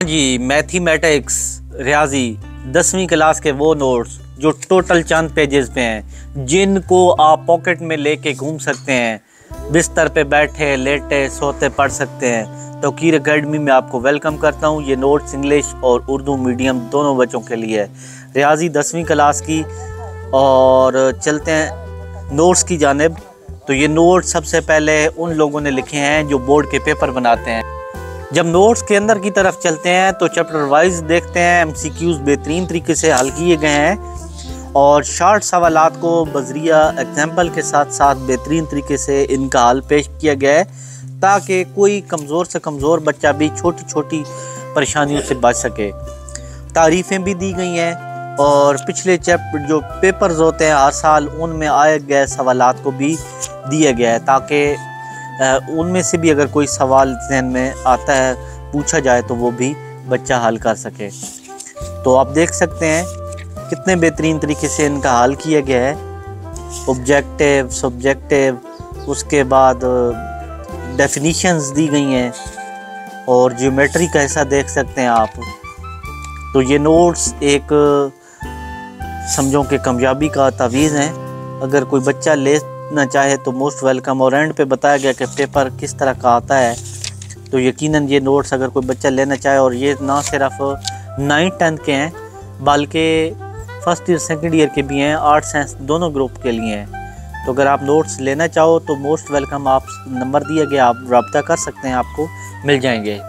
जी mathematics रियाजी 10वीं class के वो नोट्स जो टोटल चंद पेजेस पे हैं, जिनको आप पॉकेट में लेके घूम सकते हैं, बिस्तर पे बैठे लेटे सोते पढ़ सकते हैं। तो कीर एकेडमी में आपको वेलकम करता हूँ। ये नोट्स इंग्लिश और उर्दू मीडियम दोनों बच्चों के लिए है। रियाजी 10वीं क्लास की, और चलते हैं नोट्स की जानिब। तो ये नोट्स सबसे पहले उन लोगों ने लिखे हैं जो बोर्ड के पेपर बनाते हैं। जब नोट्स के अंदर की तरफ चलते हैं तो चैप्टर वाइज देखते हैं। एमसीक्यूज बेहतरीन तरीके से हल किए गए हैं और शार्ट सवालात को बजरिया एग्जाम्पल के साथ साथ बेहतरीन तरीके से इनका हल पेश किया गया है, ताकि कोई कमज़ोर से कमज़ोर बच्चा भी छोटी छोटी परेशानियों से बच सके। तारीफ़ें भी दी गई हैं और पिछले चैप्टर जो पेपर्स होते हैं हर साल, उनमें आए गए सवालात को भी दिया गया है, ताकि उनमें से भी अगर कोई सवाल ज़हन में आता है पूछा जाए तो वो भी बच्चा हल कर सके। तो आप देख सकते हैं कितने बेहतरीन तरीके से इनका हल किया गया है। ऑब्जेक्टिव, सब्जेक्टिव, उसके बाद डेफिनीशंस दी गई हैं और ज्योमेट्री का हिस्सा देख सकते हैं आप। तो ये नोट्स एक समझो कि कामयाबी का तावीज़ है। अगर कोई बच्चा लेना चाहे तो मोस्ट वेलकम। और एंड पे बताया गया कि पेपर किस तरह का आता है। तो यकीनन ये नोट्स अगर कोई बच्चा लेना चाहे, और ये ना सिर्फ 9th-10th के हैं बल्कि फर्स्ट ईयर सेकंड ईयर के भी हैं, आर्ट्स साइंस दोनों ग्रुप के लिए हैं। तो अगर आप नोट्स लेना चाहो तो मोस्ट वेलकम। आप नंबर दिया गया, आप रब्ता कर सकते हैं, आपको मिल जाएंगे।